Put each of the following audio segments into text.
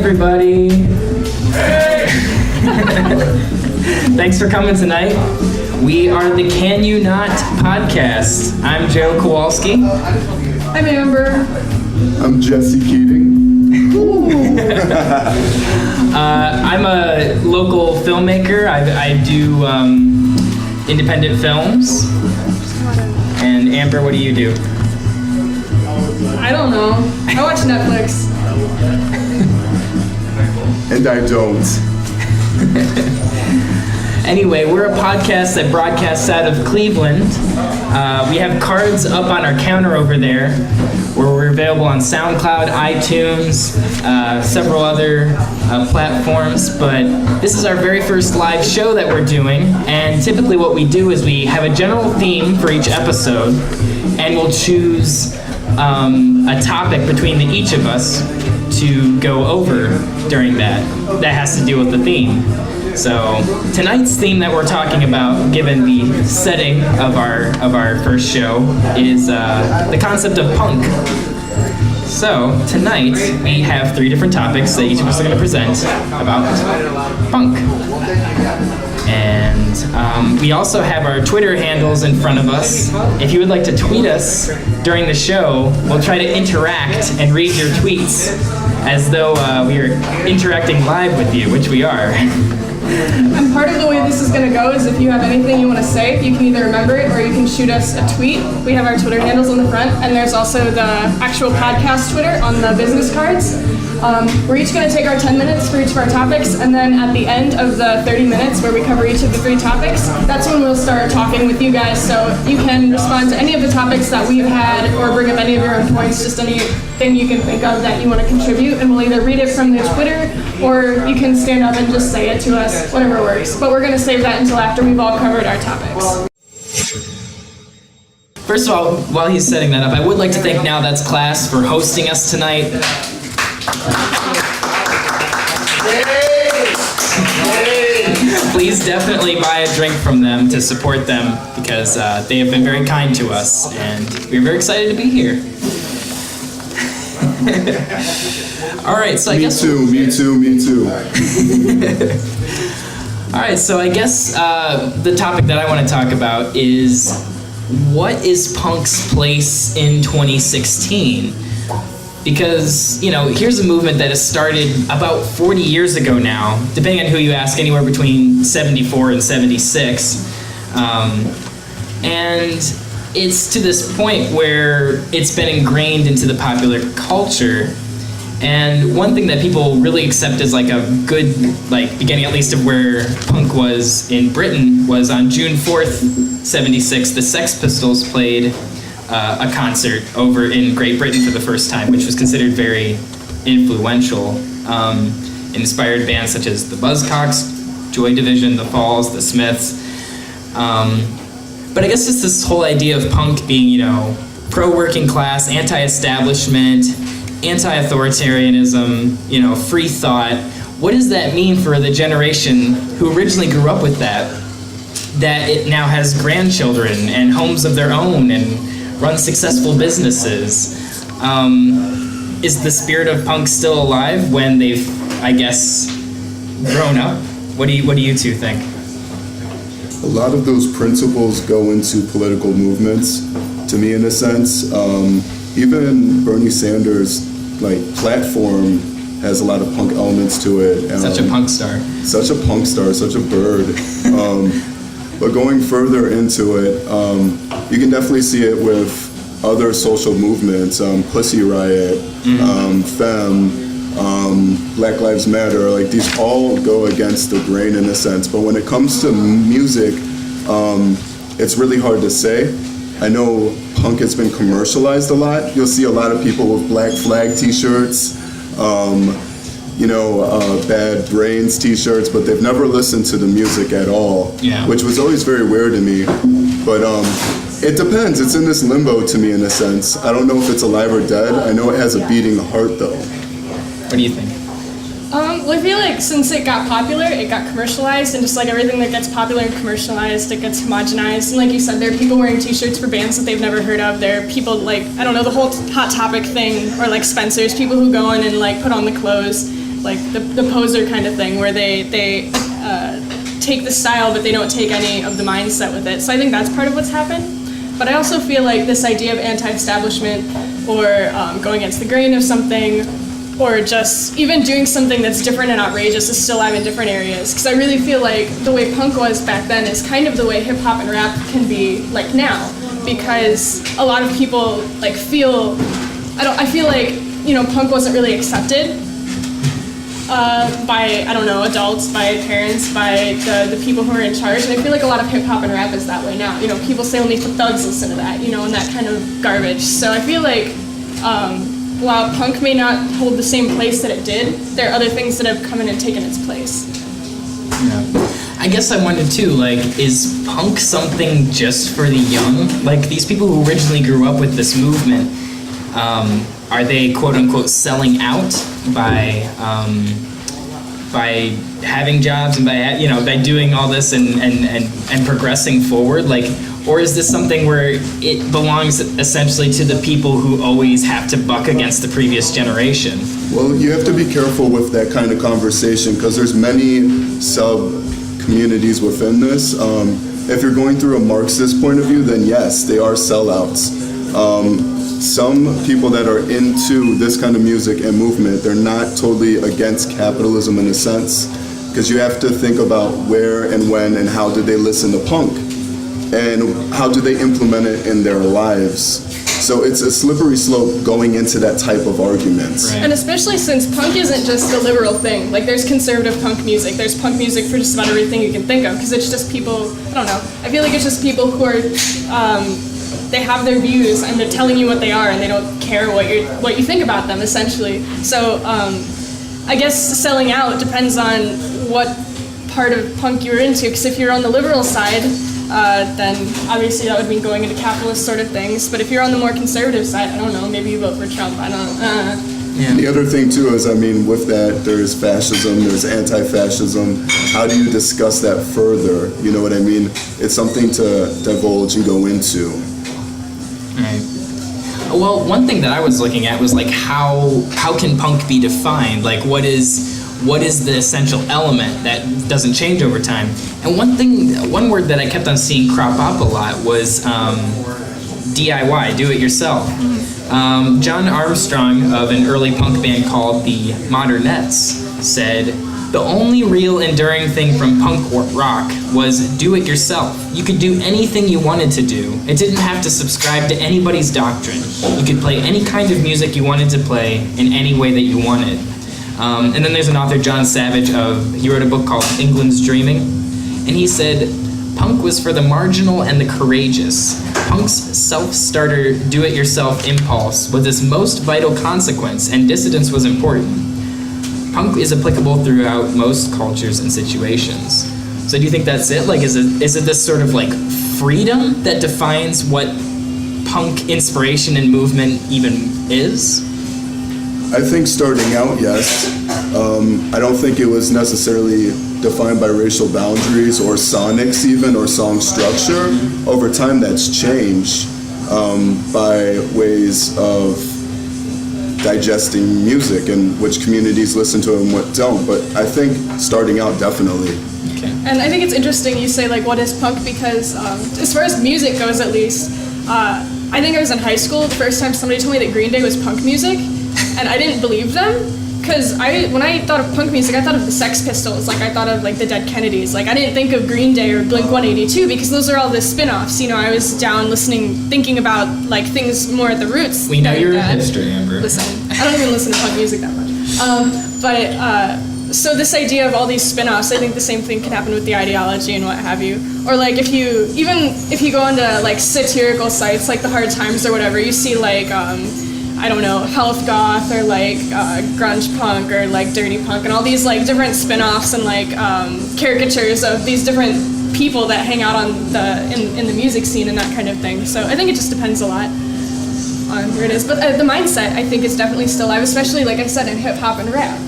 everybody. Hey! Thanks for coming tonight. We are the Can You Not podcast. I'm Joe Kowalski. I'm Amber. I'm Jesse Keating. I'm a local filmmaker. I do independent films. And Amber, what do you do? I don't know. I watch Netflix. And I don't. Anyway, we're a podcast that broadcasts out of Cleveland. We have cards up on our counter over there where we're available on Soundcloud, iTunes, several other platforms, but this is our very first live show that we're doing, and typically what we do is we have a general theme for each episode, and we'll choose a topic between each of us to go over during that has to do with the theme. So tonight's theme that we're talking about, given the setting of our first show, is the concept of punk. So tonight we have 3 different topics that each of us are going to present about punk. And we also have our Twitter handles in front of us. If you would like to tweet us during the show, we'll try to interact and read your tweets as though we are interacting live with you, which we are. And part of the way this is going to go is if you have anything you want to say, you can either remember it or you can shoot us a tweet. We have our Twitter handles on the front, and there's also the actual podcast Twitter on the business cards. We're each going to take our 10 minutes for each of our topics, and then at the end of the 30 minutes where we cover each of the 3 topics, that's when we'll start talking with you guys, so you can respond to any of the topics that we've had or bring up any of your own points, just anything you can think of that you want to contribute, and we'll either read it from the Twitter or you can stand up and just say it to us, whatever works. But we're going to save that until after we've all covered our topics. First of all, while he's setting that up, I would like to thank Now That's Class for hosting us tonight. Please definitely buy a drink from them to support them because they have been very kind to us and we're very excited to be here. All right, so I guess... Me too. All right, so I guess the topic that I want to talk about is what is punk's place in 2016? Because, here's a movement that has started about 40 years ago now, depending on who you ask, anywhere between 74 and 76. And it's to this point where it's been ingrained into the popular culture. And one thing that people really accept as like a good, beginning at least of where punk was in Britain was on June 4th, 76, the Sex Pistols played a concert over in Great Britain for the first time, which was considered very influential. Inspired bands such as the Buzzcocks, Joy Division, the Falls, the Smiths. But I guess it's this whole idea of punk being, pro-working class, anti-establishment, anti-authoritarianism, free thought. What does that mean for the generation who originally grew up with that it now has grandchildren and homes of their own and run successful businesses? Is the spirit of punk still alive when they've, I guess, grown up? What do you two think? A lot of those principles go into political movements, to me, in a sense. Even Bernie Sanders' platform has a lot of punk elements to it. Such a punk star. Such a punk star, such a bird. But going further into it, you can definitely see it with other social movements, Pussy Riot, Femme, Black Lives Matter. These all go against the grain in a sense. But when it comes to music, it's really hard to say. I know punk has been commercialized a lot. You'll see a lot of people with Black Flag t-shirts, Bad Brains t-shirts, but they've never listened to the music at all, which was always very weird to me. But it depends. It's in this limbo to me in a sense. I don't know if it's alive or dead. I know it has a beating heart though. What do you think? Well, I feel like since it got popular, it got commercialized, and just like everything that gets popular and commercialized, it gets homogenized. And like you said, there are people wearing t-shirts for bands that they've never heard of. There are people the whole Hot Topic thing, or Spencer's, people who go in and put on the clothes. like the poser kind of thing, where they take the style, but they don't take any of the mindset with it. So I think that's part of what's happened. But I also feel like this idea of anti-establishment, or going against the grain of something, or just even doing something that's different and outrageous, is still alive in different areas. Because I really feel like the way punk was back then is kind of the way hip hop and rap can be like now. Because a lot of people like feel, I feel like, you know, punk wasn't really accepted by, I don't know, adults, by parents, by the people who are in charge. And I feel like a lot of hip hop and rap is that way now. You know, people say only thugs listen to that, you know, and that kind of garbage. So I feel like while punk may not hold the same place that it did, there are other things that have come in and taken its place. Yeah. I guess I wondered too, like, is punk something just for the young? Like, these people who originally grew up with this movement, are they quote unquote selling out by having jobs and by, you know, by doing all this and progressing forward? Like, or is this something where it belongs essentially to the people who always have to buck against the previous generation? Well, you have to be careful with that kind of conversation, because there's many sub-communities within this. If you're going through a Marxist point of view, then yes, they are sellouts. Some people that are into this kind of music and movement, they're not totally against capitalism in a sense, because you have to think about where and when and how did they listen to punk, and how do they implement it in their lives. So it's a slippery slope going into that type of arguments. Right. And especially since punk isn't just a liberal thing. Like, there's conservative punk music, there's punk music for just about everything you can think of, because it's just people, I don't know, I feel like it's just people who are, they have their views and they're telling you what they are, and they don't care what you think about them, essentially. So I guess selling out depends on what part of punk you're into, because if you're on the liberal side, then obviously that would mean going into capitalist sort of things. But if you're on the more conservative side, I don't know, maybe you vote for Trump, I don't know. Yeah. The other thing too is, I mean, with that, there's fascism, there's anti-fascism. How do you discuss that further? You know what I mean? It's something to divulge and go into. Right. Well, one thing that I was looking at was like how can punk be defined? Like, what is the essential element that doesn't change over time? And one word that I kept on seeing crop up a lot was DIY, do it yourself. John Armstrong of an early punk band called the Modernettes said, "The only real enduring thing from punk rock was do it yourself. You could do anything you wanted to do. It didn't have to subscribe to anybody's doctrine. You could play any kind of music you wanted to play in any way that you wanted." And then there's an author, John Savage, he wrote a book called England's Dreaming, and he said, "Punk was for the marginal and the courageous. Punk's self-starter, do-it-yourself impulse was its most vital consequence, and dissidence was important. Punk is applicable throughout most cultures and situations." So do you think that's it? Like, is it this sort of like freedom that defines what punk inspiration and movement even is? I think starting out, yes. I don't think it was necessarily defined by racial boundaries or sonics even, or song structure. Over time that's changed by ways of digesting music and which communities listen to it and what don't. But I think starting out, definitely. Okay. And I think it's interesting you say, like, what is punk, because as far as music goes, at least, I think I was in high school the first time somebody told me that Green Day was punk music, and I didn't believe them. Because when I thought of punk music, I thought of the Sex Pistols, like I thought of like the Dead Kennedys. Like, I didn't think of Green Day or Blink-182, because those are all the spin-offs. You know, I was down listening, thinking about like things more at the roots. We know you're a hipster, Amber. Listen, I don't even listen to punk music that much. So this idea of all these spin-offs, I think the same thing can happen with the ideology and what have you. Or like if you go onto like satirical sites like the Hard Times or whatever, you see like I don't know, health goth or like grunge punk or like dirty punk and all these like different spin-offs and like caricatures of these different people that hang out on in the music scene and that kind of thing. So I think it just depends a lot on where it is. But the mindset, I think, is definitely still alive, especially like I said in hip hop and rap.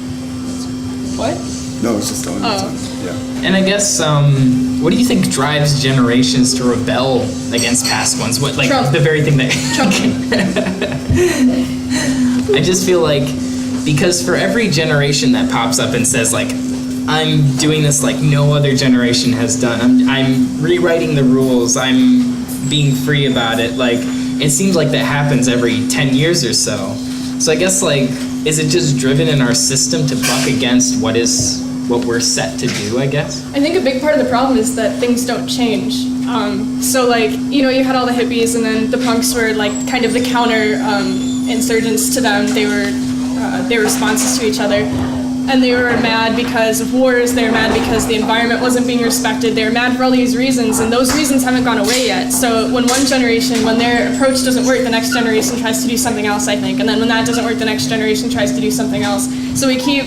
What? No, it's just on time. Yeah. And I guess, what do you think drives generations to rebel against past ones? What, like, Trump. the very thing that... Trump. I just feel like because for every generation that pops up and says like, I'm doing this like no other generation has done, I'm rewriting the rules, I'm being free about it, like it seems like that happens every 10 years or so. So I guess like, is it just driven in our system to buck against what we're set to do, I guess? I think a big part of the problem is that things don't change. So like, you know, you had all the hippies, and then the punks were like kind of the counter insurgents to them. They were their responses to each other. And they were mad because of wars, they were mad because the environment wasn't being respected, they were mad for all these reasons, and those reasons haven't gone away yet. So when one generation, when their approach doesn't work, the next generation tries to do something else, I think. And then when that doesn't work, the next generation tries to do something else. So we keep,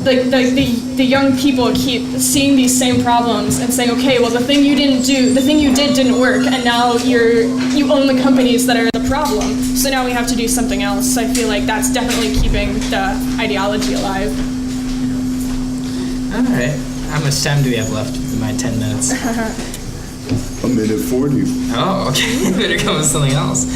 like the young people keep seeing these same problems and saying, okay, well the thing you did didn't work, and now you own the companies that are the problem. So now we have to do something else. So I feel like that's definitely keeping the ideology alive. All right. How much time do we have left in my 10 minutes? 1:40. Oh, okay. Better go with something else.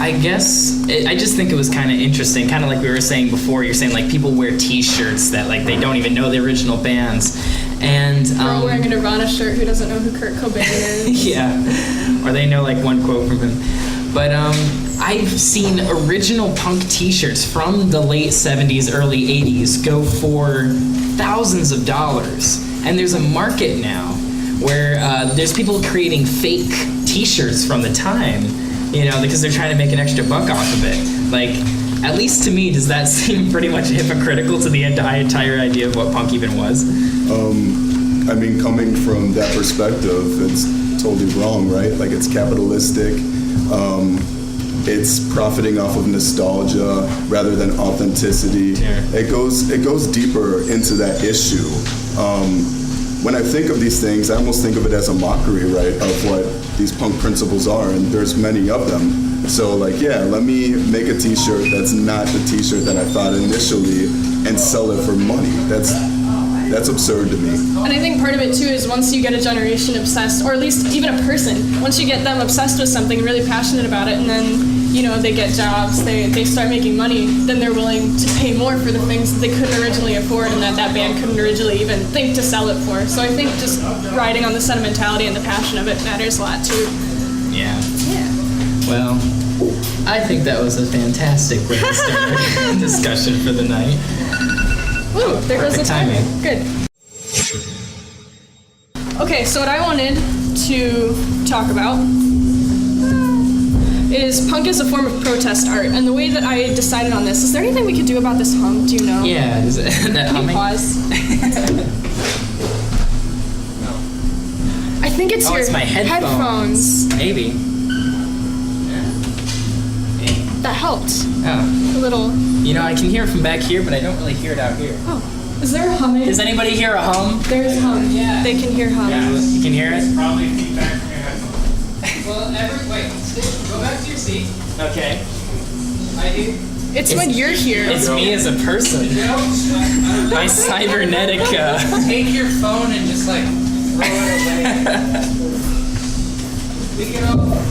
I guess, I just think it was kind of interesting, kind of like we were saying before, you're saying like people wear t-shirts that like they don't even know the original bands. And Girl wearing a Nirvana shirt who doesn't know who Kurt Cobain is. yeah. Or they know like one quote from him. But I've seen original punk t-shirts from the late 70s, early 80s go for thousands of dollars. And there's a market now where there's people creating fake t-shirts from the time, you know, because they're trying to make an extra buck off of it. Like, at least to me, does that seem pretty much hypocritical to the entire idea of what punk even was? I mean, coming from that perspective, it's totally wrong, right? Like, it's capitalistic. It's profiting off of nostalgia rather than authenticity. Yeah. It goes deeper into that issue. When I think of these things, I almost think of it as a mockery, right, of what these punk principles are, and there's many of them. So like, yeah, let me make a t-shirt that's not the t-shirt that I thought initially and sell it for money. That's absurd to me. And I think part of it too is once you get a generation obsessed, or at least even a person, once you get them obsessed with something, really passionate about it, and then, you know, they get jobs, they start making money, then they're willing to pay more for the things that they couldn't originally afford and that band couldn't originally even think to sell it for. So I think just riding on the sentimentality and the passion of it matters a lot too. Yeah. Yeah. Well, I think that was a fantastic way to start our discussion for the night. Ooh, there goes the Perfect timer. timing. Good. Okay, so what I wanted to talk about is punk as a form of protest art. And the way that I decided on this, is there anything we could do about this hum? Do you know? Yeah, is it that Can humming? you pause? I think it's Oh, your it's my headphones. Maybe. That helped. Oh. A little. You know, I can hear it from back here, but I don't really hear it out here. Oh. Is there humming? Does anybody hear a hum? There's hum. Yeah. They can hear hum. You can hear it? Probably feedback from your headphones. Well, go back to your seat. Okay. It's when you're here. It's me as a person. My cybernetic. Take your phone and just like throw it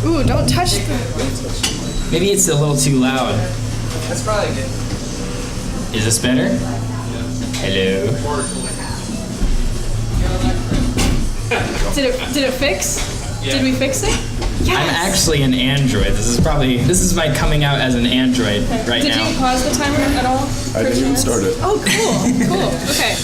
away. Ooh, don't touch the... Maybe it's a little too loud. That's probably good. Is this better? Hello. Did it fix? Yeah. Did we fix it? Yes. I'm actually an Android. This is my coming out as an Android right Did now. you pause the timer at all? I didn't even start it. Oh, cool. Okay.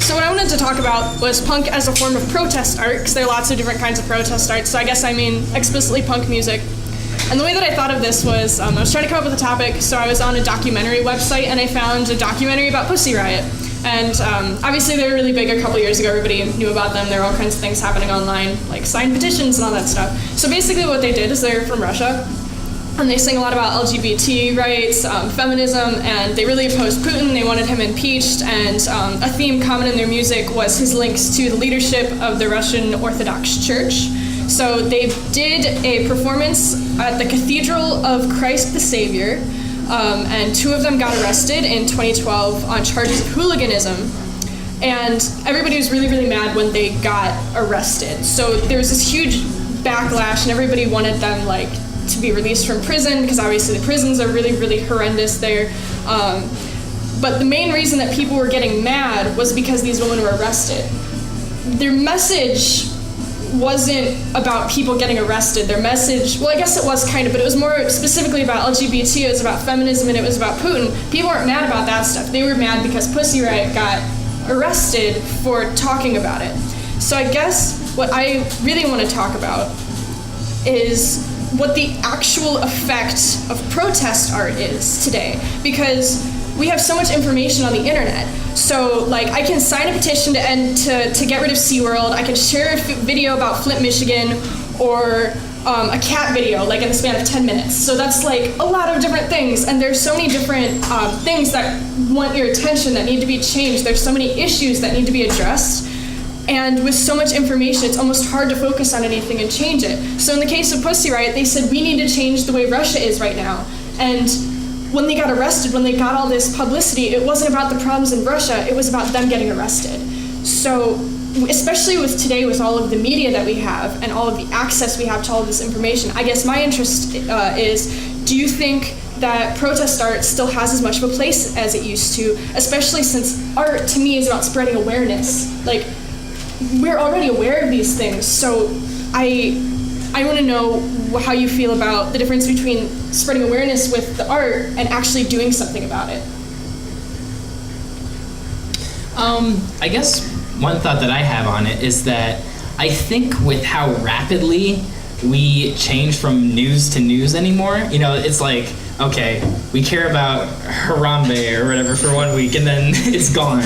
So what I wanted to talk about was punk as a form of protest art, because there are lots of different kinds of protest art. So I guess I mean explicitly punk music. And the way that I thought of this was, I was trying to come up with a topic, so I was on a documentary website and I found a documentary about Pussy Riot. And obviously they were really big a couple years ago, everybody knew about them, there were all kinds of things happening online, like signed petitions and all that stuff. So basically what they did is they're from Russia, and they sing a lot about LGBT rights, feminism, and they really opposed Putin, they wanted him impeached, and a theme common in their music was his links to the leadership of the Russian Orthodox Church. So they did a performance at the Cathedral of Christ the Savior, and two of them got arrested in 2012 on charges of hooliganism. And everybody was really, really mad when they got arrested. So there was this huge backlash, and everybody wanted them to be released from prison, because obviously the prisons are really, really horrendous there. But the main reason that people were getting mad was because these women were arrested. Their message wasn't about people getting arrested. Their message, well, I guess it was kind of, but it was more specifically about LGBT, it was about feminism, and it was about Putin. People weren't mad about that stuff. They were mad because Pussy Riot got arrested for talking about it. So I guess what I really want to talk about is what the actual effect of protest art is today, because we have so much information on the internet. So like I can sign a petition to get rid of SeaWorld, I can share a video about Flint, Michigan, or a cat video like in the span of 10 minutes. So that's like a lot of different things, and there's so many different things that want your attention, that need to be changed. There's so many issues that need to be addressed. And with so much information, it's almost hard to focus on anything and change it. So in the case of Pussy Riot, they said, we need to change the way Russia is right now. And when they got arrested, when they got all this publicity, it wasn't about the problems in Russia, it was about them getting arrested. So, especially with today, with all of the media that we have and all of the access we have to all of this information, I guess my interest is, do you think that protest art still has as much of a place as it used to, especially since art, to me, is about spreading awareness? Like, we're already aware of these things, so I want to know how you feel about the difference between spreading awareness with the art and actually doing something about it. I guess one thought that I have on it is that I think with how rapidly we change from news to news anymore, it's like, okay, we care about Harambe or whatever for 1 week and then it's gone.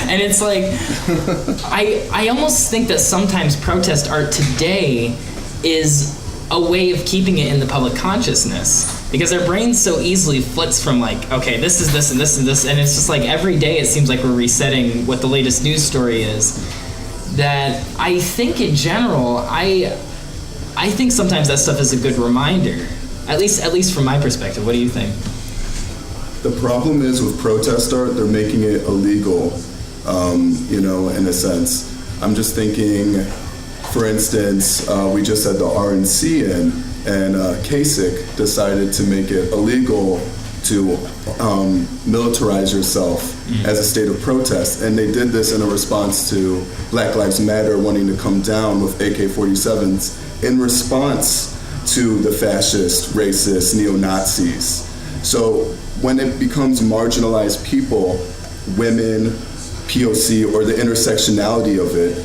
And it's like, I almost think that sometimes protest art today is a way of keeping it in the public consciousness, because our brains so easily flits from like, okay, this is this and this and this, and it's just like every day it seems like we're resetting what the latest news story is. That I think in general, I think sometimes that stuff is a good reminder, at least from my perspective. What do you think? The problem is with protest art, they're making it illegal, in a sense. I'm just thinking, for instance, we just had the RNC in, and Kasich decided to make it illegal to militarize yourself as a state of protest. And they did this in a response to Black Lives Matter wanting to come down with AK-47s in response to the fascist, racist, neo-Nazis. So when it becomes marginalized people, women, POC, or the intersectionality of it,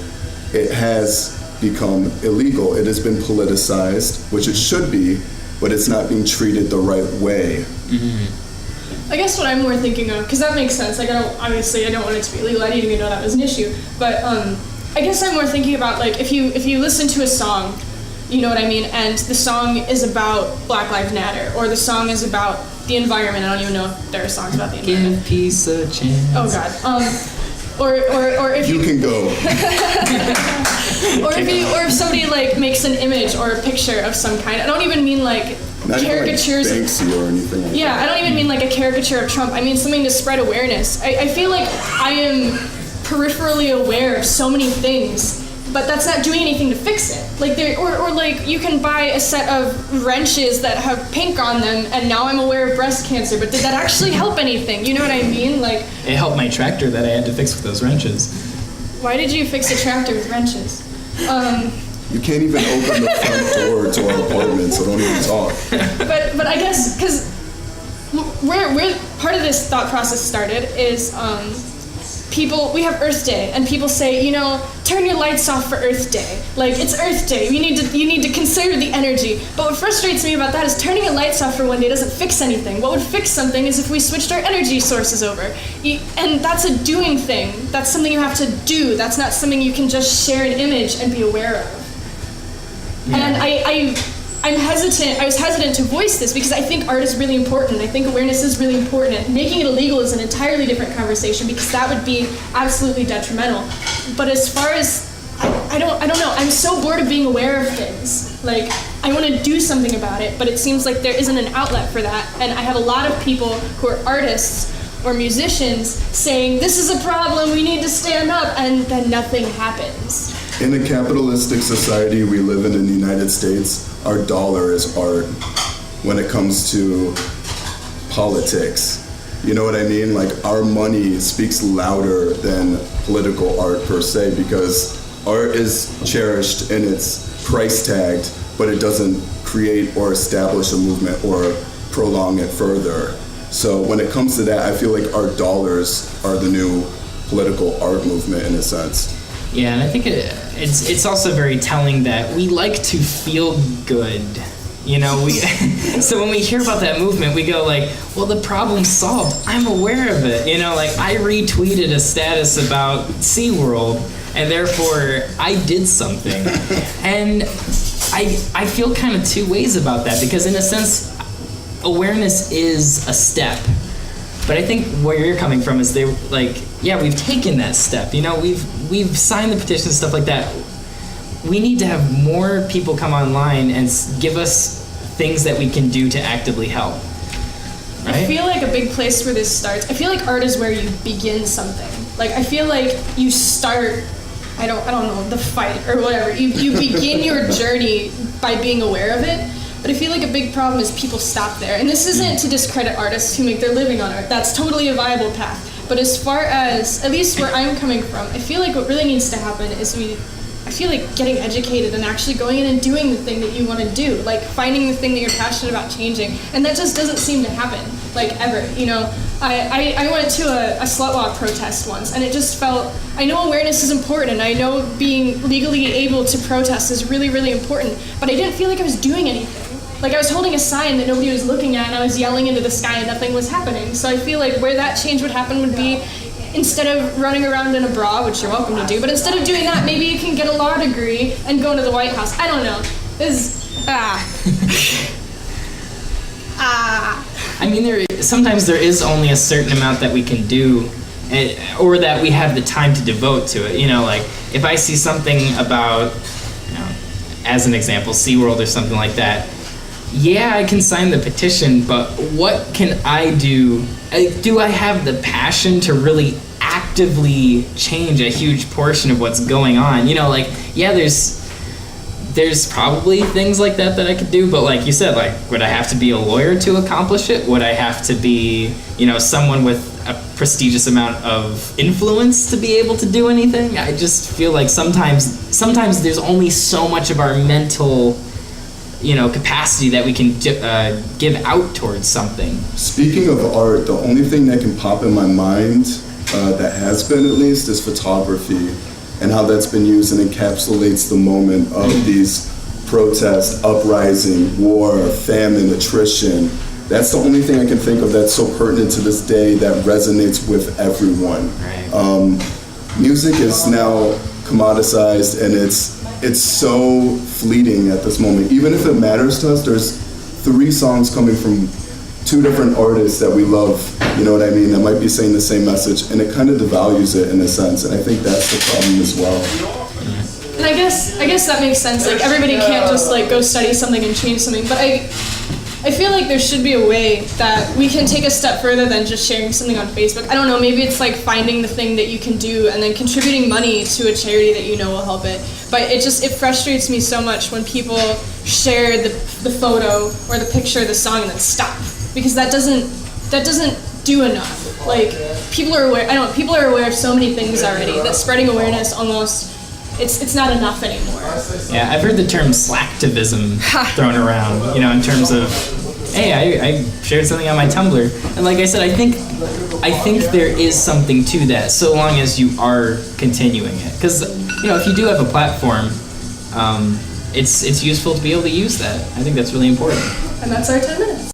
it has become illegal. It has been politicized, which it should be, but it's not being treated the right way. Mm-hmm. I guess what I'm more thinking of, because that makes sense, like I don't want it to be illegal, I didn't even know that was an issue, but I guess I'm more thinking about like if you listen to a song, you know what I mean, and the song is about Black Lives Matter, or the song is about the environment. I don't even know if there are songs about the environment. Give peace a chance. Oh God. Or if you can go. or if somebody like makes an image or a picture of some kind. I don't even mean like not caricatures. Even like Banksy or anything like that. I don't even mean like a caricature of Trump. I mean something to spread awareness. I feel like I am peripherally aware of so many things, but that's not doing anything to fix it. Like or like you can buy a set of wrenches that have pink on them, and now I'm aware of breast cancer. But did that actually help anything? You know what I mean? Like it helped my tractor that I had to fix with those wrenches. Why did you fix a tractor with wrenches? You can't even open the front door to our apartment, so don't even talk. But I guess because where part of this thought process started is we have Earth Day, and people say, turn your lights off for Earth Day. Like, it's Earth Day. You need to conserve the energy. But what frustrates me about that is turning your lights off for one day doesn't fix anything. What would fix something is if we switched our energy sources over. And that's a doing thing. That's something you have to do. That's not something you can just share an image and be aware of. Yeah. And I was hesitant to voice this because I think art is really important. I think awareness is really important. And making it illegal is an entirely different conversation because that would be absolutely detrimental. But as far as, I don't know, I'm so bored of being aware of things. Like, I want to do something about it, but it seems like there isn't an outlet for that. And I have a lot of people who are artists or musicians saying, this is a problem, we need to stand up, and then nothing happens. In a capitalistic society we live in the United States, our dollar is art when it comes to politics. You know what I mean? Like, our money speaks louder than political art per se, because art is cherished and it's price tagged, but it doesn't create or establish a movement or prolong it further. So when it comes to that, I feel like our dollars are the new political art movement in a sense. Yeah, and I think it's also very telling that we like to feel good. You know, so when we hear about that movement, we go like, well, the problem's solved. I'm aware of it. You know, like, I retweeted a status about SeaWorld, and therefore I did something. And I feel kind of two ways about that, because in a sense, awareness is a step. But I think where you're coming from is we've taken that step. You know, we've signed the petition and stuff like that. We need to have more people come online and give us things that we can do to actively help. Right? I feel like a big place where this starts, I feel like art is where you begin something. Like, I feel like you start, I don't know, the fight or whatever. You begin your journey by being aware of it. But I feel like a big problem is people stop there. And this isn't to discredit artists who make their living on art. That's totally a viable path. But as far as, at least where I'm coming from, I feel like what really needs to happen is I feel like getting educated and actually going in and doing the thing that you want to do, like finding the thing that you're passionate about changing. And that just doesn't seem to happen, like, ever. You know, I went to a slut walk protest once, and it just felt, I know awareness is important, and I know being legally able to protest is really, really important, but I didn't feel like I was doing anything. Like, I was holding a sign that nobody was looking at, and I was yelling into the sky and nothing was happening. So I feel like where that change would happen would be, instead of running around in a bra, which you're welcome to do, but instead of doing that, maybe you can get a law degree and go into the White House. I don't know. I mean, sometimes there is only a certain amount that we can do, or that we have the time to devote to it. You know, like, if I see something about, you know, as an example, SeaWorld or something like that, yeah, I can sign the petition, but what can I do? Do I have the passion to really actively change a huge portion of what's going on? You know, like, yeah, there's probably things like that I could do, but like you said, like, would I have to be a lawyer to accomplish it? Would I have to be, you know, someone with a prestigious amount of influence to be able to do anything? I just feel like sometimes there's only so much of our mental, you know, capacity that we can give out towards something. Speaking of art, the only thing that can pop in my mind, that has been at least, is photography, and how that's been used and encapsulates the moment of these protests, uprising, war, famine, attrition. That's the only thing I can think of that's so pertinent to this day that resonates with everyone. Right. Music is now commoditized, and it's so fleeting at this moment. Even if it matters to us, there's 3 songs coming from 2 different artists that we love, you know what I mean, that might be saying the same message, and it kind of devalues it in a sense, and I think that's the problem as well. And I guess that makes sense. Like, everybody can't just like go study something and change something, but I feel like there should be a way that we can take a step further than just sharing something on Facebook. I don't know, maybe it's like finding the thing that you can do and then contributing money to a charity that you know will help it. But it frustrates me so much when people share the photo or the picture of the song and then stop, because that doesn't do enough. Like, people are aware of so many things already that spreading awareness almost, it's not enough anymore. Yeah, I've heard the term slacktivism thrown around, you know, in terms of, hey, I shared something on my Tumblr. And like I said, I think there is something to that, so long as you are continuing it. Because, you know, if you do have a platform, it's useful to be able to use that. I think that's really important. And that's our 10 minutes.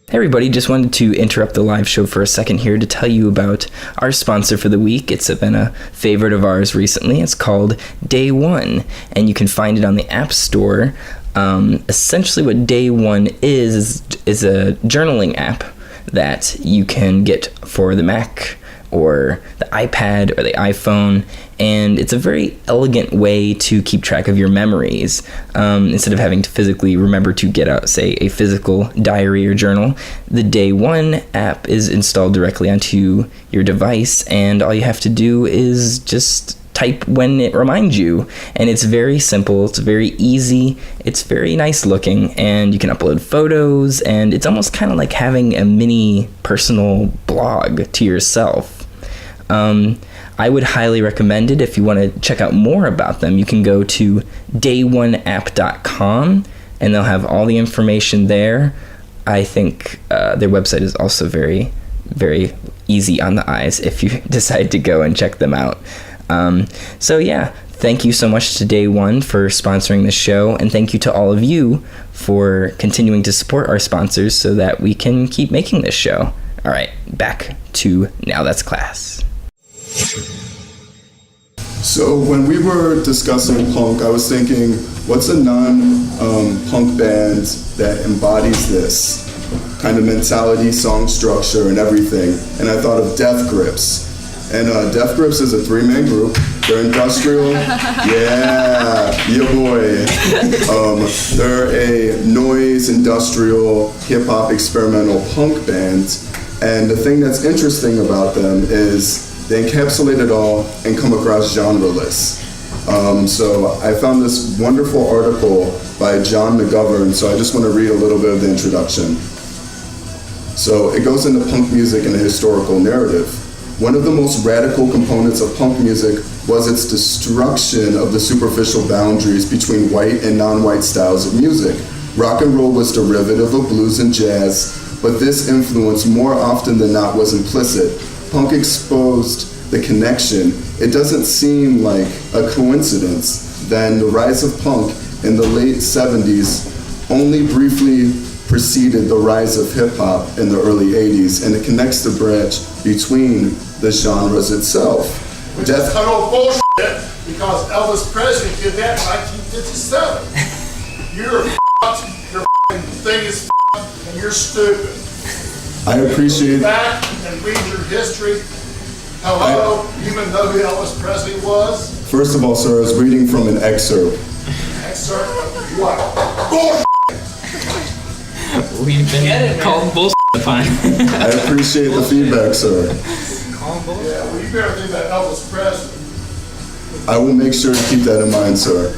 Hey everybody, just wanted to interrupt the live show for a second here to tell you about our sponsor for the week. It's been a favorite of ours recently. It's called Day One, and you can find it on the App Store. Essentially what Day One is a journaling app that you can get for the Mac or the iPad or the iPhone, and it's a very elegant way to keep track of your memories. Instead of having to physically remember to get out, say, a physical diary or journal, the Day One app is installed directly onto your device, and all you have to do is just type when it reminds you. And it's very simple, it's very easy, it's very nice looking, and you can upload photos, and it's almost kind of like having a mini personal blog to yourself. I would highly recommend it. If you want to check out more about them, you can go to day1app.com, and they'll have all the information there. I think their website is also very, very easy on the eyes if you decide to go and check them out. So yeah, thank you so much to Day One for sponsoring the show, and thank you to all of you for continuing to support our sponsors so that we can keep making this show. All right, back to Now That's Class. So when we were discussing punk, I was thinking, what's a non-punk band that embodies this kind of mentality, song structure, and everything? And I thought of Death Grips. And Death Grips is a 3-man group. They're industrial. Yeah boy. They're a noise, industrial, hip-hop, experimental punk band. And the thing that's interesting about them is they encapsulate it all and come across genreless. So I found this wonderful article by John McGovern, so I just want to read a little bit of the introduction. So it goes into punk music and a historical narrative. One of the most radical components of punk music was its destruction of the superficial boundaries between white and non-white styles of music. Rock and roll was derivative of blues and jazz, but this influence more often than not was implicit. Punk exposed the connection. It doesn't seem like a coincidence. Then the rise of punk in the late 70s only briefly preceded the rise of hip-hop in the early 80s, and it connects the bridge between the genres itself. Which is total bullshit, because Elvis Presley did that in 1957. You're f***ed, your f***ing thing is f***ed, and you're stupid. I appreciate back and read your history. Hello, you even know who Elvis Presley was? First of all, sir, I was reading from an excerpt. Excerpt of what? Bullshit! We've been called bullshit upon. I appreciate the feedback, sir. Yeah, well, you better think about Elvis Presley. I will make sure to keep that in mind, sir.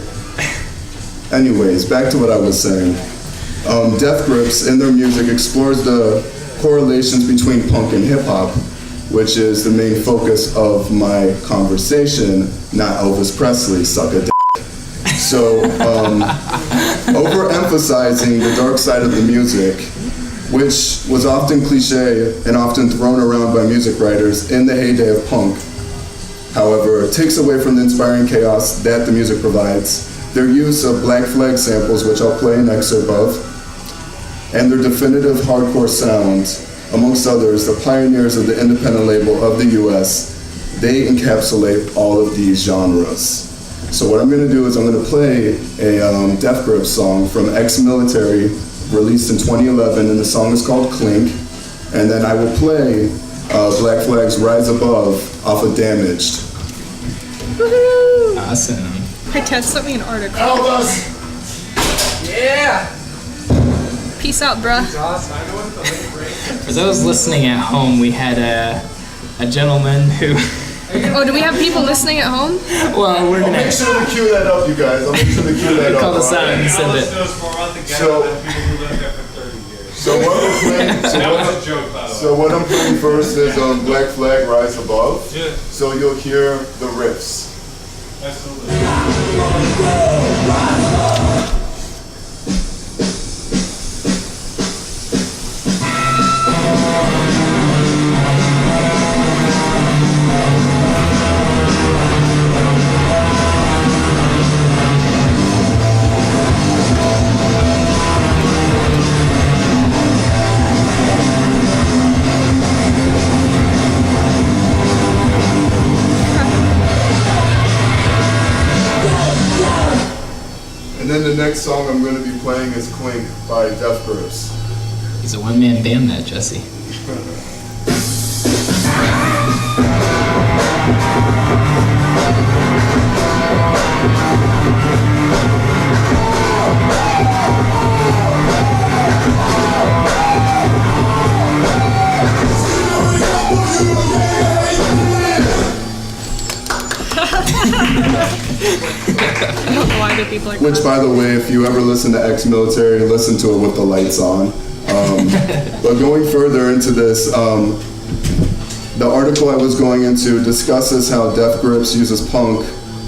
Anyways, back to what I was saying. Death Grips in their music explores the correlations between punk and hip-hop, which is the main focus of my conversation, not Elvis Presley, suck a dick. So, overemphasizing the dark side of the music, which was often cliche and often thrown around by music writers in the heyday of punk, however, takes away from the inspiring chaos that the music provides. Their use of Black Flag samples, which I'll play an excerpt of, and their definitive hardcore sound, amongst others, the pioneers of the independent label of the US, they encapsulate all of these genres. So what I'm going to do is I'm going to play a Death Grips song from Ex-Military, released in 2011, and the song is called Clink, and then I will play Black Flag's Rise Above off of Damaged. Woohoo! Awesome. Hey Ted, sent me an article. Elvis! Yeah! Peace out, bruh. For those listening at home, we had a gentleman who, Oh, do we have people listening at home? well, we're I'll gonna make sure to cue that up, you guys. I'll make sure to cue that up. call this out and send Elvis it. knows more about the ghetto So- than people who lived there for 30 years. So what we're playing, That was a joke, by the way. so what I'm playing first is Black Flag Rise Above. Yeah, So you'll hear the riffs. absolutely. And then the next song I'm going to be playing is Clink by Death Grips. He's a one-man band, that Jesse. I don't know why the people are. Which, by the way, if you ever listen to ex-military, listen to it with the lights on. But going further into this, the article I was going into discusses how Death Grips uses punk,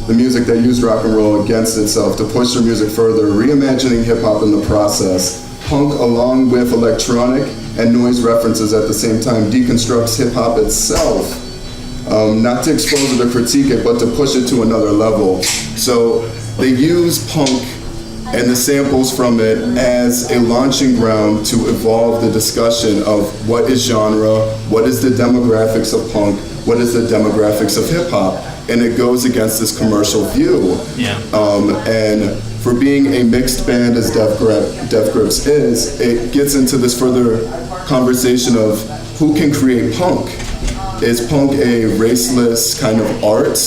the music that used rock and roll, against itself to push their music further, reimagining hip-hop in the process. Punk, along with electronic and noise references at the same time, deconstructs hip-hop itself. Not to expose it or critique it, but to push it to another level. So they use punk and the samples from it as a launching ground to evolve the discussion of what is genre, what is the demographics of punk, what is the demographics of hip-hop, and it goes against this commercial view. Yeah. And for being a mixed band as Death Grips is, it gets into this further conversation of who can create punk. Is punk a raceless kind of art?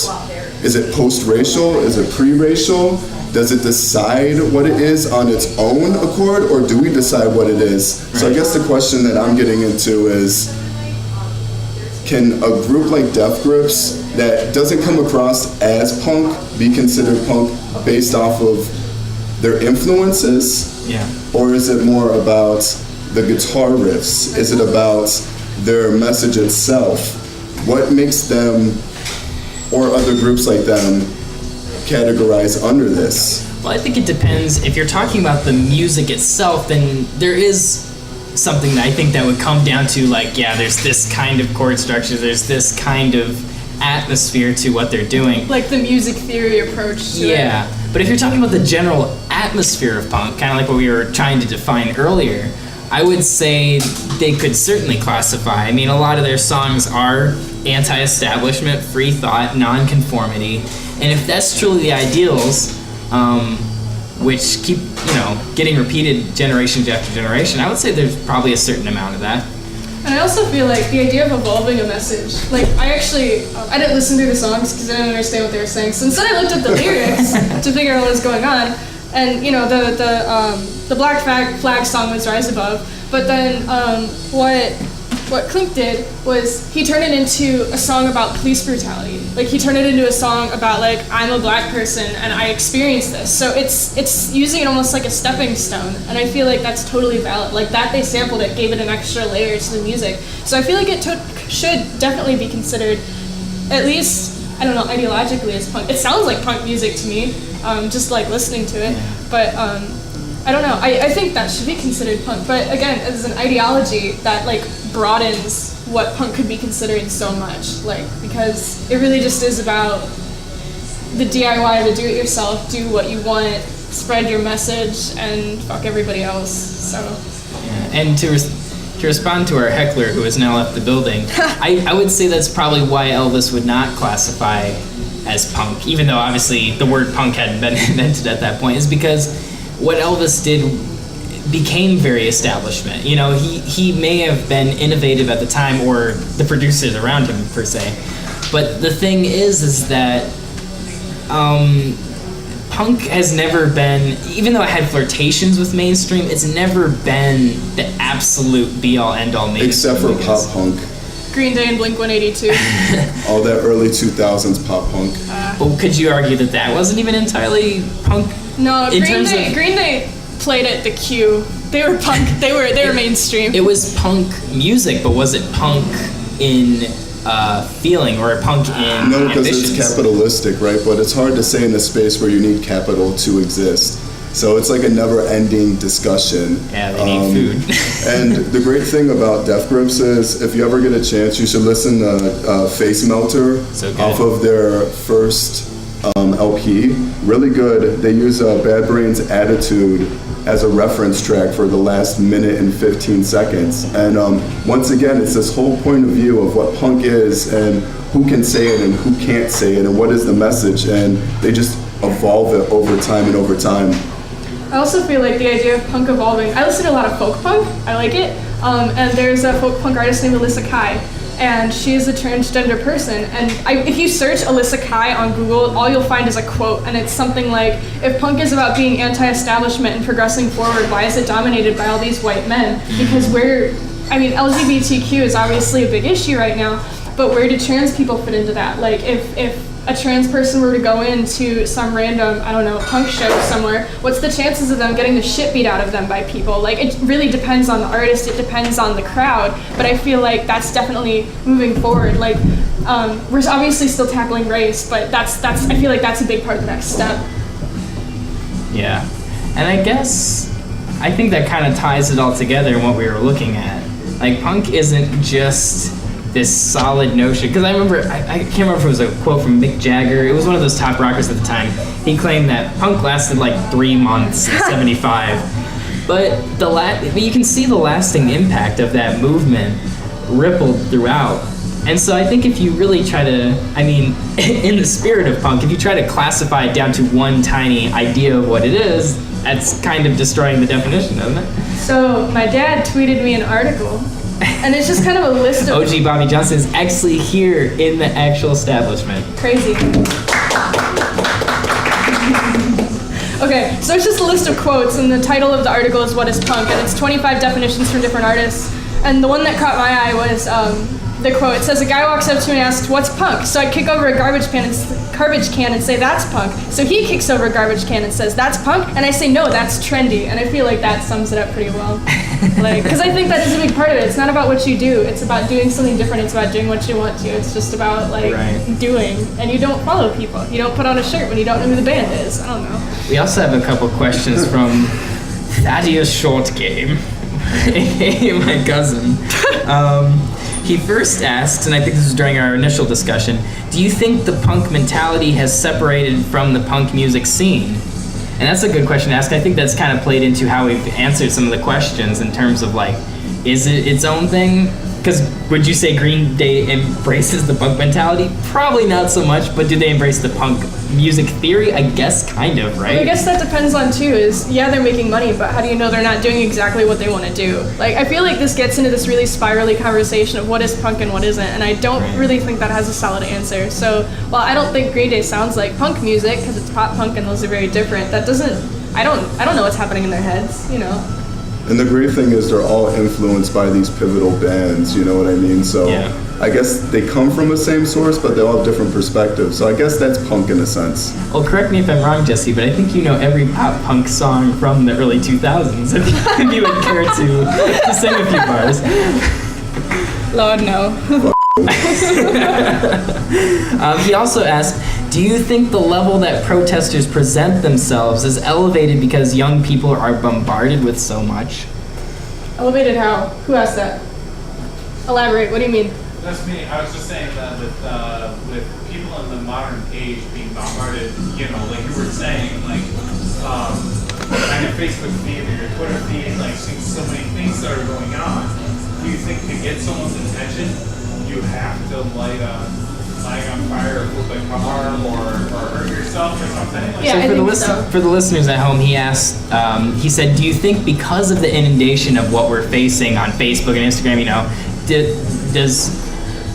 Is it post-racial? Is it pre-racial? Does it decide what it is on its own accord, or do we decide what it is? So I guess the question that I'm getting into is, can a group like Death Grips that doesn't come across as punk be considered punk based off of their influences? Yeah. Or is it more about the guitar riffs? Is it about their message itself? What makes them, or other groups like them, categorize under this? Well, I think it depends. If you're talking about the music itself, then there is something that I think that would come down to, like, yeah, there's this kind of chord structure, there's this kind of atmosphere to what they're doing. Like the music theory approach to it. Yeah, but if you're talking about the general atmosphere of punk, kind of like what we were trying to define earlier, I would say they could certainly classify. I mean, a lot of their songs are anti-establishment, free thought, non-conformity, and if that's truly the ideals, which keep, getting repeated generation after generation, I would say there's probably a certain amount of that. And I also feel like the idea of evolving a message, like I didn't listen through the songs because I didn't understand what they were saying. So instead I looked at the lyrics to figure out what was going on. And the Black Flag song was Rise Above, but then what Klink did was he turned it into a song about police brutality. Like he turned it into a song about like, I'm a black person and I experienced this. So it's using it almost like a stepping stone, and I feel like that's totally valid. Like that they sampled it, gave it an extra layer to the music. So I feel like it should definitely be considered, at least, I don't know, ideologically as punk. It sounds like punk music to me, just like listening to it. But I don't know, I think that should be considered punk. But again, as an ideology that like broadens what punk could be considered so much, like, because it really just is about the DIY, the do-it-yourself, do what you want, spread your message, and fuck everybody else. So. Yeah. And to respond to our heckler who has now left the building, I would say that's probably why Elvis would not classify as punk, even though obviously the word punk hadn't been invented at that point, is because what Elvis did became very establishment. He may have been innovative at the time, or the producers around him per se, but the thing is that punk has never been, even though it had flirtations with mainstream, it's never been the absolute be-all end-all mainstream. Except for pop punk. Green Day and Blink-182. All that early 2000s pop punk. But could you argue that wasn't even entirely punk? No, Green Day played at the Q. They were punk. They were mainstream. It was punk music, but was it punk in feeling, or punk in No, because it's ambitions? capitalistic, right? But it's hard to say in a space where you need capital to exist. So it's like a never-ending discussion. Yeah, they need food. And the great thing about Death Grips is, if you ever get a chance, you should listen to Face Melter So good. off of their first LP. Really good. They use Bad Brains' Attitude as a reference track for the last minute and 15 seconds. And once again, it's this whole point of view of what punk is and who can say it and who can't say it and what is the message. And they just evolve it over time and over time. I also feel like the idea of punk evolving. I listen to a lot of folk punk. I like it. And there's a folk punk artist named Alyssa Kai, and she's a transgender person. And if you search Alyssa Kai on Google, all you'll find is a quote, and it's something like, if punk is about being anti-establishment and progressing forward, why is it dominated by all these white men? Because LGBTQ is obviously a big issue right now, but where do trans people fit into that? Like, if a trans person were to go into some random, I don't know, punk show somewhere, what's the chances of them getting the shit beat out of them by people? Like, it really depends on the artist, it depends on the crowd, but I feel like that's definitely moving forward. Like, we're obviously still tackling race, but that's I feel like that's a big part of the next step. Yeah. And I think that kind of ties it all together in what we were looking at. Like, punk isn't just this solid notion, because I remember, I can't remember if it was a quote from Mick Jagger, it was one of those top rockers at the time. He claimed that punk lasted like 3 months in 75. But you can see the lasting impact of that movement rippled throughout. And so I think if you really try to, in the spirit of punk, if you try to classify it down to one tiny idea of what it is, that's kind of destroying the definition, isn't it? So my dad tweeted me an article, and it's just kind of a list of... OG Bobby Johnson is actually here in the actual establishment. Crazy. Okay, so it's just a list of quotes, and the title of the article is What is Punk? And it's 25 definitions from different artists. And the one that caught my eye was the quote. It says, a guy walks up to me and asks, what's punk? So I kick over a garbage can and say, that's punk. So he kicks over a garbage can and says, that's punk? And I say, no, that's trendy. And I feel like that sums it up pretty well. Because I think that is a big part of it. It's not about what you do. It's about doing something different. It's about doing what you want to. It's just about, doing. And you don't follow people. You don't put on a shirt when you don't know who the band is. I don't know. We also have a couple questions from Thaddeus Short Game, my cousin. He first asks, and I think this was during our initial discussion, do you think the punk mentality has separated from the punk music scene? And that's a good question to ask. I think that's kind of played into how we've answered some of the questions in terms of, like, is it its own thing? Because would you say Green Day embraces the punk mentality? Probably not so much, but do they embrace the punk music theory? I guess kind of, right? I guess that depends on, too, they're making money, but how do you know they're not doing exactly what they want to do? Like, I feel like this gets into this really spirally conversation of what is punk and what isn't, and I don't really think that has a solid answer. So, while I don't think Green Day sounds like punk music, because it's pop punk and those are very different, that doesn't, I don't know what's happening in their heads, you know? And the great thing is they're all influenced by these pivotal bands, you know what I mean? So I guess they come from the same source, but they all have different perspectives. So I guess that's punk in a sense. Well, correct me if I'm wrong, Jesse, but I think you know every pop punk song from the early 2000s, if you would care to sing a few bars. Lord, no. He also asked, do you think the level that protesters present themselves is elevated because young people are bombarded with so much? Elevated how? Who asked that? Elaborate, what do you mean? That's me. I was just saying that with people in the modern age being bombarded, like you were saying, like on your Facebook feed or your Twitter feed, like seeing so many things that are going on. Do you think to get someone's attention, you have to light on fire or flip a car or hurt yourself or something? Yeah, for the listeners at home, he asked, he said, do you think because of the inundation of what we're facing on Facebook and Instagram,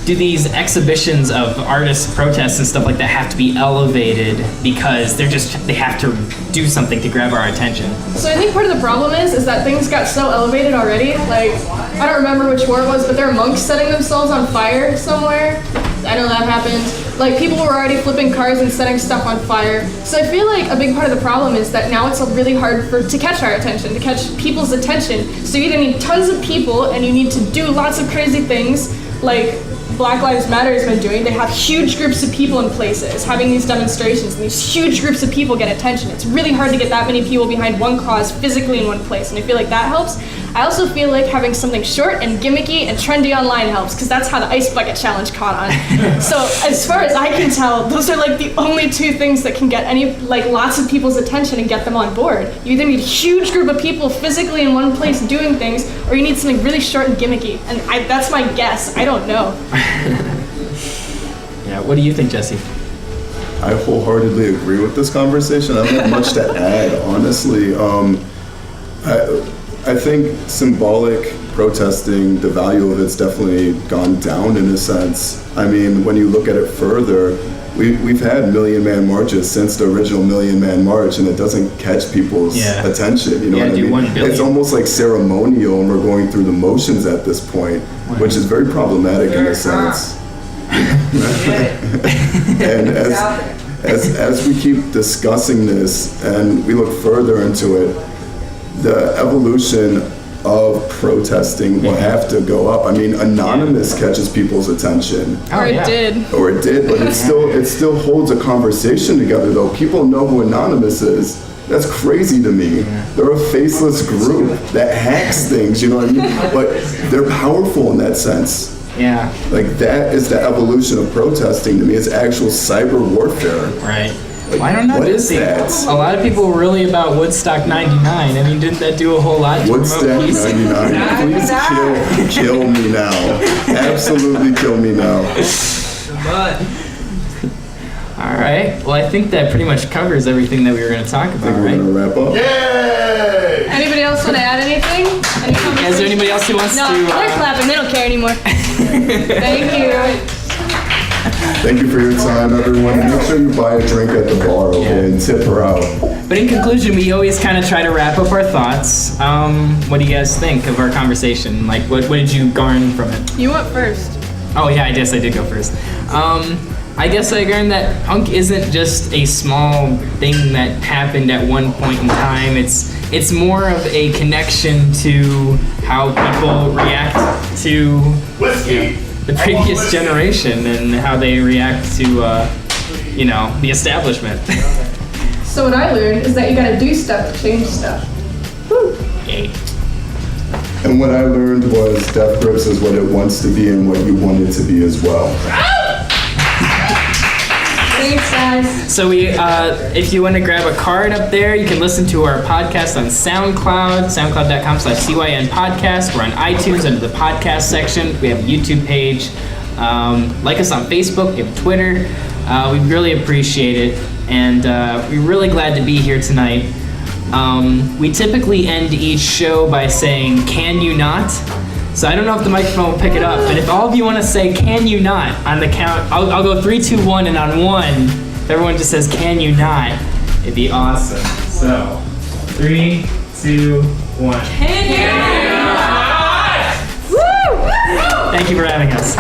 do these exhibitions of artists' protests and stuff like that have to be elevated because they have to do something to grab our attention? So I think part of the problem is that things got so elevated already. Like, I don't remember which war it was, but there are monks setting themselves on fire somewhere. I know that happened. Like, people were already flipping cars and setting stuff on fire. So I feel like a big part of the problem is that now it's really hard to catch our attention, to catch people's attention. So you either need tons of people and you need to do lots of crazy things, like Black Lives Matter has been doing. They have huge groups of people in places having these demonstrations, and these huge groups of people get attention. It's really hard to get that many people behind one cause physically in one place, and I feel like that helps. I also feel like having something short and gimmicky and trendy online helps, because that's how the Ice Bucket Challenge caught on. So as far as I can tell, those are like the only two things that can get lots of people's attention and get them on board. You either need a huge group of people physically in one place doing things, or you need something really short and gimmicky. And that's my guess. I don't know. Yeah, what do you think, Jesse? I wholeheartedly agree with this conversation. I don't have much to add, honestly. I think symbolic protesting, the value of it's definitely gone down in a sense. I mean, when you look at it further, we've had Million Man marches since the original Million Man March, and it doesn't catch people's attention. You know what I mean? 1 billion. It's almost like ceremonial, and we're going through the motions at this point, which is very problematic in a sense. And as we keep discussing this and we look further into it, the evolution of protesting will have to go up. I mean, anonymous catches people's attention. Or it did. Or it did, but it still holds a conversation together though. People know who Anonymous is. That's crazy to me. They're a faceless group that hacks things, you know what I mean? But they're powerful in that sense. Yeah. Like that is the evolution of protesting to me. It's actual cyber warfare. Right. Like, Well, I don't know. what is See, that? A lot of people were really about Woodstock '99. I mean, didn't that do a whole lot to Woodstock promote peace? 99. Please kill me now. Absolutely kill me now. All right. Well, I think that pretty much covers everything that we were going to talk I think about, we're right? gonna wrap up. Yay! Anybody else want to add anything? Any comments? Is there anybody else who wants No, to? they're clapping. They don't care anymore. Thank you. Thank you for your time, everyone. Make sure you buy a drink at the bar, okay, and tip her out. But in conclusion, we always kind of try to wrap up our thoughts. What do you guys think of our conversation? Like, what did you garner from it? You went first. Oh yeah, I guess I did go first. I guess I learned that punk isn't just a small thing that happened at one point in time. It's more of a connection to how people react to Whiskey! the previous generation and how they react to the establishment. So what I learned is that you gotta do stuff to change stuff. Yay. And what I learned was Death Grips is what it wants to be and what you want it to be as well. Thanks, guys. So if you want to grab a card up there, you can listen to our podcast on SoundCloud, soundcloud.com/CYN podcast. We're on iTunes under the podcast section. We have a YouTube page. Like us on Facebook. We have Twitter. We really appreciate it, and we're really glad to be here tonight. We typically end each show by saying, "Can you not?" So I don't know if the microphone will pick it up, but if all of you want to say, "Can you not?" on the count, I'll go 3, 2, 1, and on 1, if everyone just says, "Can you not?" it'd be awesome. So, 3, 2, 1. Can you not? Woo! Thank you for having us.